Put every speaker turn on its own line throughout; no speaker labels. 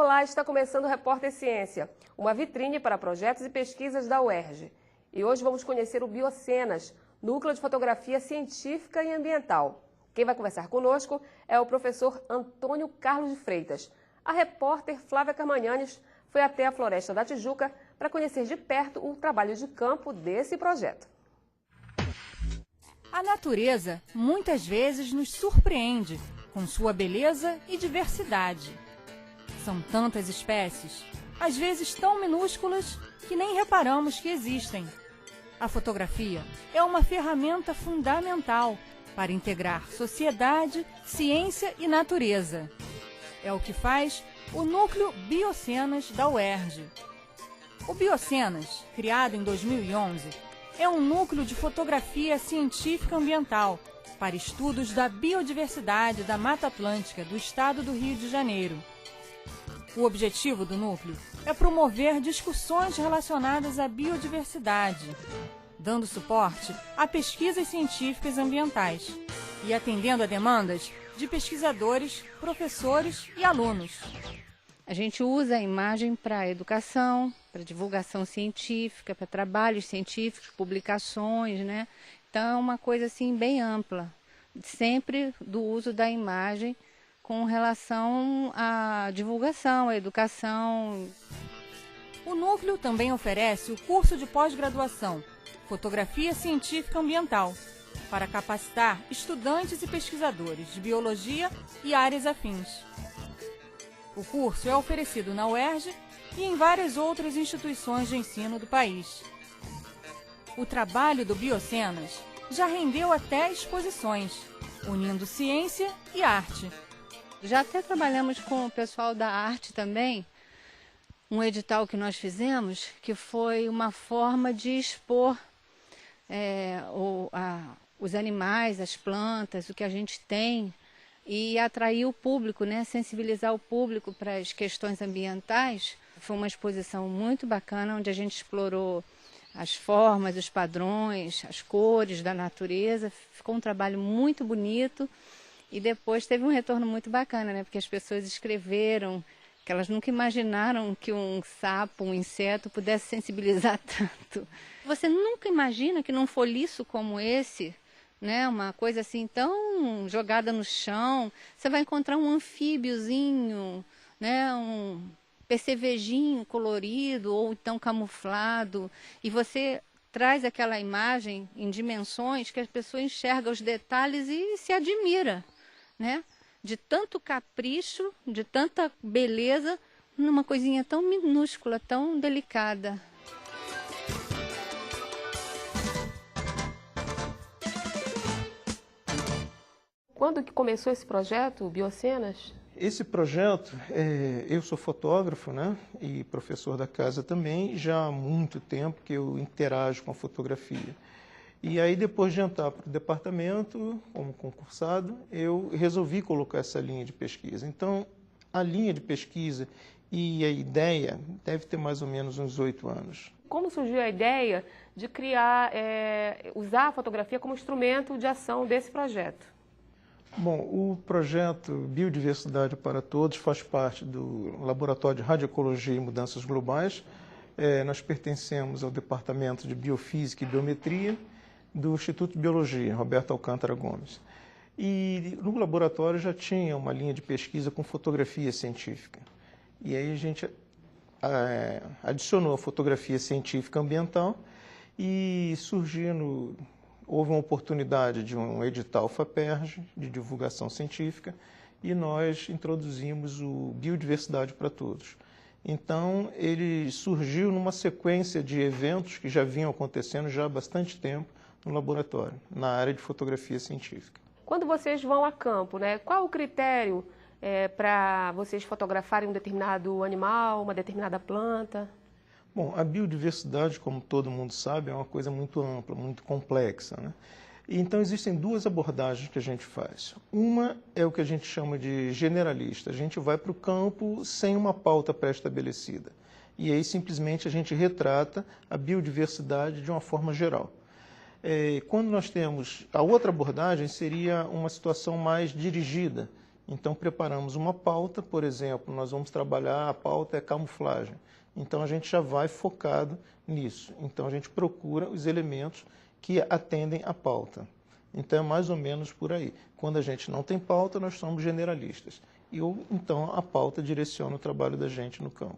Olá, está começando o Repórter Ciência, uma vitrine para projetos e pesquisas da UERJ. E hoje vamos conhecer o Biocenas, Núcleo de Fotografia Científica e Ambiental. Quem vai conversar conosco é o professor Antônio Carlos de Freitas. A repórter Flávia Carmanhanes foi até a Floresta da Tijuca para conhecer de perto o trabalho de campo desse projeto.
A natureza muitas vezes nos surpreende com sua beleza e diversidade. São tantas espécies, às vezes tão minúsculas que nem reparamos que existem. A fotografia é uma ferramenta fundamental para integrar sociedade, ciência e natureza. É o que faz o Núcleo Biocenas da UERJ. O Biocenas, criado em 2011, é um núcleo de fotografia científica ambiental para estudos da biodiversidade da Mata Atlântica do estado do Rio de Janeiro. O objetivo do núcleo é promover discussões relacionadas à biodiversidade, dando suporte a pesquisas científicas ambientais e atendendo a demandas de pesquisadores, professores e alunos.
A gente usa a imagem para educação, para divulgação científica, para trabalhos científicos, publicações, né? Então é uma coisa assim bem ampla, sempre do uso da imagem com relação à divulgação, à educação.
O núcleo também oferece o curso de pós-graduação Fotografia Científica Ambiental, para capacitar estudantes e pesquisadores de biologia e áreas afins. O curso é oferecido na UERJ e em várias outras instituições de ensino do país. O trabalho do Biocenas já rendeu até exposições, unindo ciência e arte.
Já até trabalhamos com o pessoal da arte também, um edital que nós fizemos, que foi uma forma de expor os animais, as plantas, o que a gente tem, e atrair o público, né? Sensibilizar o público para as questões ambientais. Foi uma exposição muito bacana, onde a gente explorou as formas, os padrões, as cores da natureza. Ficou um trabalho muito bonito e depois teve um retorno muito bacana, né? Porque as pessoas escreveram que elas nunca imaginaram que um sapo, um inseto pudesse sensibilizar tanto. Você nunca imagina que num folhiço como esse, né, uma coisa assim tão jogada no chão, você vai encontrar um anfíbiozinho, né, um percevejinho colorido ou então camuflado, e você traz aquela imagem em dimensões que a pessoa enxerga os detalhes e se admira, né, de tanto capricho, de tanta beleza, numa coisinha tão minúscula, tão delicada.
Quando que começou esse projeto, o Biocenas?
Esse projeto, eu sou fotógrafo, né, e professor da casa também, já há muito tempo que eu interajo com a fotografia. E aí, depois de entrar para o departamento, como concursado, eu resolvi colocar essa linha de pesquisa. Então, a linha de pesquisa e a ideia deve ter mais ou menos uns 8 anos.
Como surgiu a ideia de criar, usar a fotografia como instrumento de ação desse projeto?
Bom, o projeto Biodiversidade para Todos faz parte do Laboratório de Radioecologia e Mudanças Globais. Nós pertencemos ao Departamento de Biofísica e Biometria do Instituto de Biologia, Roberto Alcântara Gomes. E no laboratório já tinha uma linha de pesquisa com fotografia científica. E aí a gente adicionou a fotografia científica ambiental e houve uma oportunidade de um edital FAPERJ, de divulgação científica, e nós introduzimos o Biodiversidade para Todos. Então, ele surgiu numa sequência de eventos que já vinham acontecendo já há bastante tempo no laboratório, na área de fotografia científica.
Quando vocês vão a campo, né, qual o critério para vocês fotografarem um determinado animal, uma determinada planta?
Bom, a biodiversidade, como todo mundo sabe, é uma coisa muito ampla, muito complexa, né? Então, existem duas abordagens que a gente faz. Uma é o que a gente chama de generalista. A gente vai para o campo sem uma pauta pré-estabelecida. E aí, simplesmente, a gente retrata a biodiversidade de uma forma geral. Quando nós temos... A outra abordagem seria uma situação mais dirigida. Então, preparamos uma pauta, por exemplo, nós vamos trabalhar, a pauta é camuflagem. Então, a gente já vai focado nisso. Então, a gente procura os elementos que atendem à pauta. Então, é mais ou menos por aí. Quando a gente não tem pauta, nós somos generalistas. Então, a pauta direciona o trabalho da gente no campo.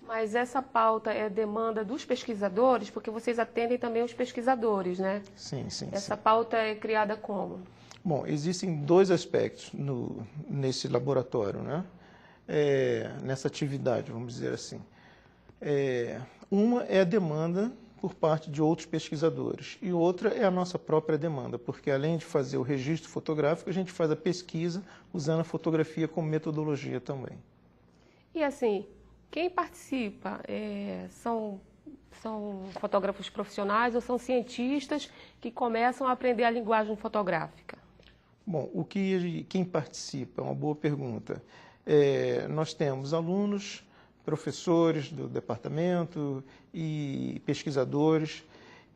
Mas essa pauta é demanda dos pesquisadores, porque vocês atendem também os pesquisadores, né?
Sim.
Essa pauta é criada como?
Bom, existem dois aspectos nesse laboratório, né? Nessa atividade, vamos dizer assim. Uma é a demanda por parte de outros pesquisadores e outra é a nossa própria demanda, porque além de fazer o registro fotográfico, a gente faz a pesquisa usando a fotografia como metodologia também.
E assim, quem participa são fotógrafos profissionais ou são cientistas que começam a aprender a linguagem fotográfica?
Bom, quem participa? É uma boa pergunta. Nós temos alunos, professores do departamento e pesquisadores,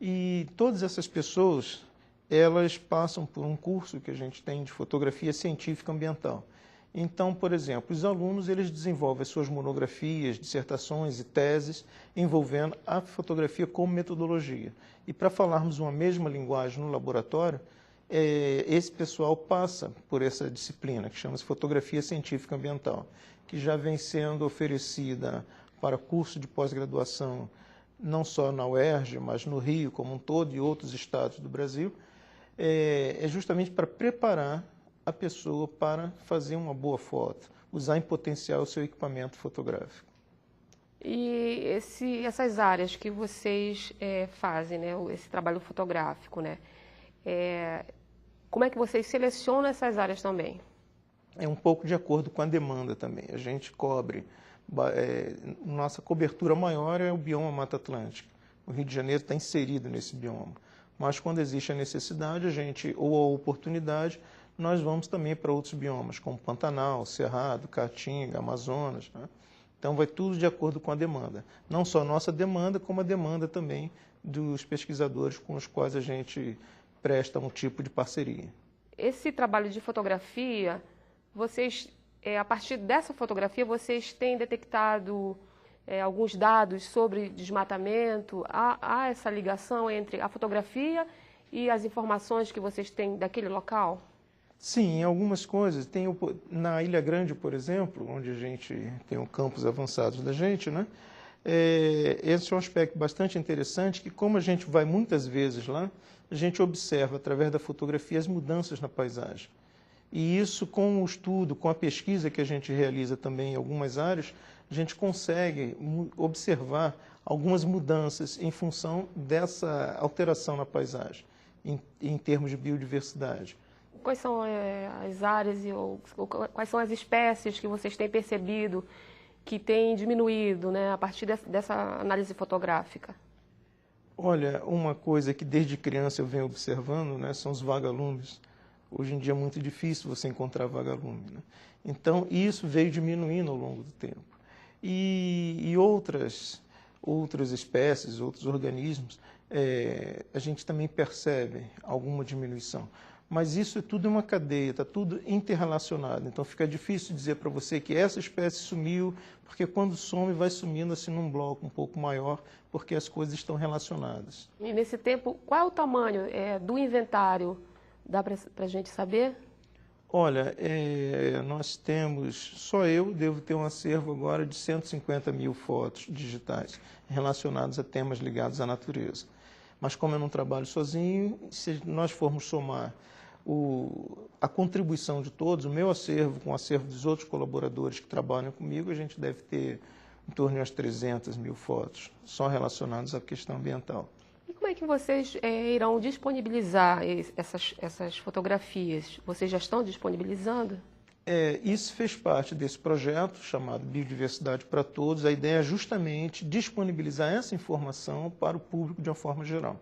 e todas essas pessoas, elas passam por um curso que a gente tem de fotografia científica ambiental. Então, por exemplo, os alunos eles desenvolvem suas monografias, dissertações e teses envolvendo a fotografia como metodologia. E para falarmos uma mesma linguagem no laboratório, esse pessoal passa por essa disciplina que chama-se fotografia científica ambiental, que já vem sendo oferecida para curso de pós-graduação, não só na UERJ, mas no Rio como um todo e outros estados do Brasil, justamente para preparar a pessoa para fazer uma boa foto, usar em potencial o seu equipamento fotográfico.
E essas áreas que vocês fazem, né, esse trabalho fotográfico, né, como é que vocês selecionam essas áreas também?
É um pouco de acordo com a demanda também. A gente cobre, nossa cobertura maior é o bioma Mata Atlântica. O Rio de Janeiro está inserido nesse bioma. Mas quando existe a necessidade, ou a oportunidade, nós vamos também para outros biomas, como Pantanal, Cerrado, Caatinga, Amazonas, né? Então vai tudo de acordo com a demanda. Não só a nossa demanda, como a demanda também dos pesquisadores com os quais a gente presta um tipo de parceria.
Esse trabalho de fotografia, vocês, a partir dessa fotografia, vocês têm detectado alguns dados sobre desmatamento? Há essa ligação entre a fotografia e as informações que vocês têm daquele local?
Sim, em algumas coisas. Na Ilha Grande, por exemplo, onde a gente tem um campus avançados da gente, né? Esse é um aspecto bastante interessante, que como a gente vai muitas vezes lá, a gente observa, através da fotografia, as mudanças na paisagem. E isso, com o estudo, com a pesquisa que a gente realiza também em algumas áreas, a gente consegue observar algumas mudanças em função dessa alteração na paisagem, em termos de biodiversidade.
Quais são as áreas ou quais são as espécies que vocês têm percebido que têm diminuído, né, a partir dessa análise fotográfica?
Olha, uma coisa que desde criança eu venho observando, né, são os vagalumes. Hoje em dia é muito difícil você encontrar vagalume, né? Então, isso veio diminuindo ao longo do tempo. E outras espécies, outros organismos, a gente também percebe alguma diminuição. Mas isso é tudo uma cadeia, está tudo interrelacionado. Então fica difícil dizer para você que essa espécie sumiu, porque quando some vai sumindo assim num bloco um pouco maior, porque as coisas estão relacionadas.
E nesse tempo, qual é o tamanho do inventário? Dá para a gente saber?
Olha, nós temos, só eu devo ter um acervo agora de 150 mil fotos digitais relacionadas a temas ligados à natureza. Mas como eu não trabalho sozinho, se nós formos somar a contribuição de todos, o meu acervo com o acervo dos outros colaboradores que trabalham comigo, a gente deve ter em torno de umas 300 mil fotos, só relacionadas à questão ambiental.
E como é que vocês irão disponibilizar essas fotografias? Vocês já estão disponibilizando?
Isso fez parte desse projeto chamado Biodiversidade para Todos. A ideia é justamente disponibilizar essa informação para o público de uma forma geral.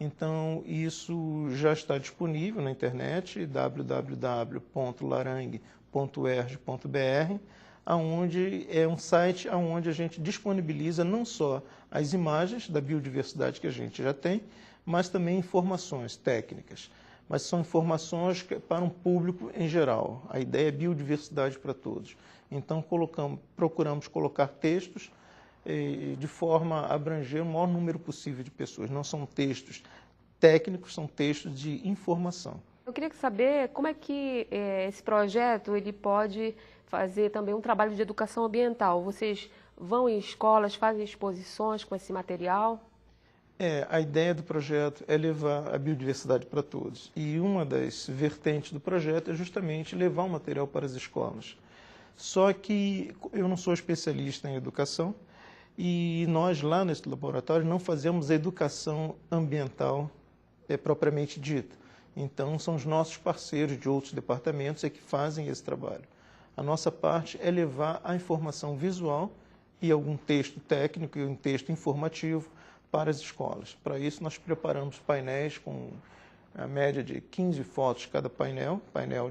Então, isso já está disponível na internet, www.larangue.erg.br, onde é um site onde a gente disponibiliza não só as imagens da biodiversidade que a gente já tem, mas também informações técnicas. mas são informações para um público em geral. A ideia é biodiversidade para todos. Então, procuramos colocar textos de forma a abranger o maior número possível de pessoas. Não são textos técnicos, são textos de informação.
Eu queria saber como é que esse projeto ele pode fazer também um trabalho de educação ambiental. Vocês vão em escolas, fazem exposições com esse material?
A ideia do projeto é levar a biodiversidade para todos. E uma das vertentes do projeto é justamente levar o material para as escolas. Só que eu não sou especialista em educação e nós lá nesse laboratório não fazemos educação ambiental propriamente dita. Então são os nossos parceiros de outros departamentos que fazem esse trabalho. A nossa parte é levar a informação visual e algum texto técnico e um texto informativo para as escolas. Para isso nós preparamos painéis com a média de 15 fotos cada painel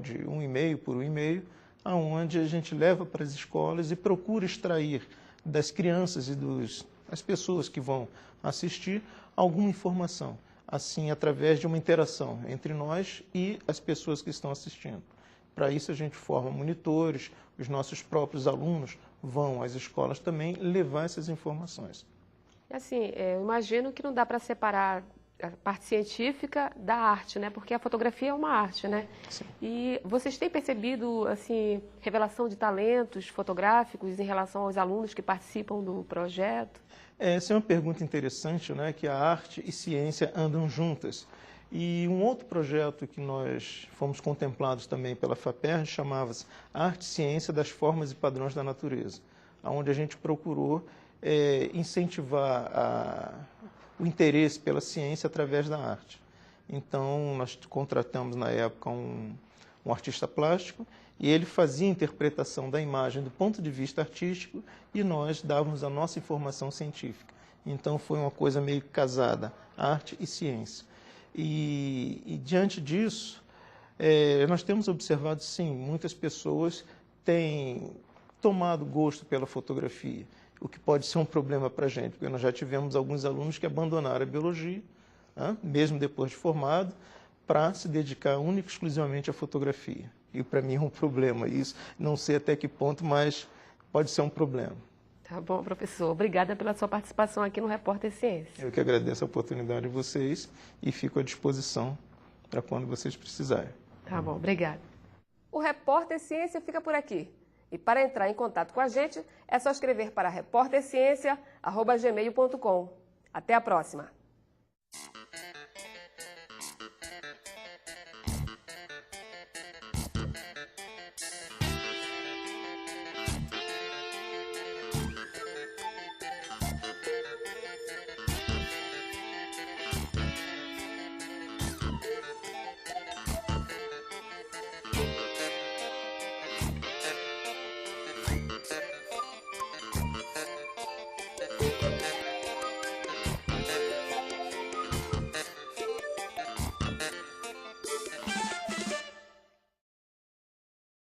de 1,5 por 1,5, aonde a gente leva para as escolas e procura extrair das crianças e das pessoas que vão assistir alguma informação, assim através de uma interação entre nós e as pessoas que estão assistindo. Para isso a gente forma monitores, os nossos próprios alunos vão às escolas também levar essas informações.
Assim, eu imagino que não dá para separar a parte científica da arte, né? Porque a fotografia é uma arte, né?
Sim.
E vocês têm percebido, assim, revelação de talentos fotográficos em relação aos alunos que participam do projeto?
Essa é uma pergunta interessante, né? Que a arte e ciência andam juntas. E um outro projeto que nós fomos contemplados também pela FAPERJ chamava-se Arte e Ciência das Formas e Padrões da Natureza, onde a gente procurou incentivar o interesse pela ciência através da arte. Então, nós contratamos na época um artista plástico e ele fazia a interpretação da imagem do ponto de vista artístico e nós dávamos a nossa informação científica. Então, foi uma coisa meio casada, arte e ciência. E diante disso, nós temos observado, sim, muitas pessoas têm tomado gosto pela fotografia, o que pode ser um problema para a gente, porque nós já tivemos alguns alunos que abandonaram a biologia, mesmo depois de formado, para se dedicar única e exclusivamente à fotografia. E para mim é um problema isso, não sei até que ponto, mas pode ser um problema.
Tá bom, professor. Obrigada pela sua participação aqui no Repórter Ciência.
Eu que agradeço a oportunidade de vocês e fico à disposição para quando vocês precisarem.
Tá bom, obrigada. O Repórter Ciência fica por aqui. E para entrar em contato com a gente, é só escrever para repórterciência@gmail.com. Até a próxima!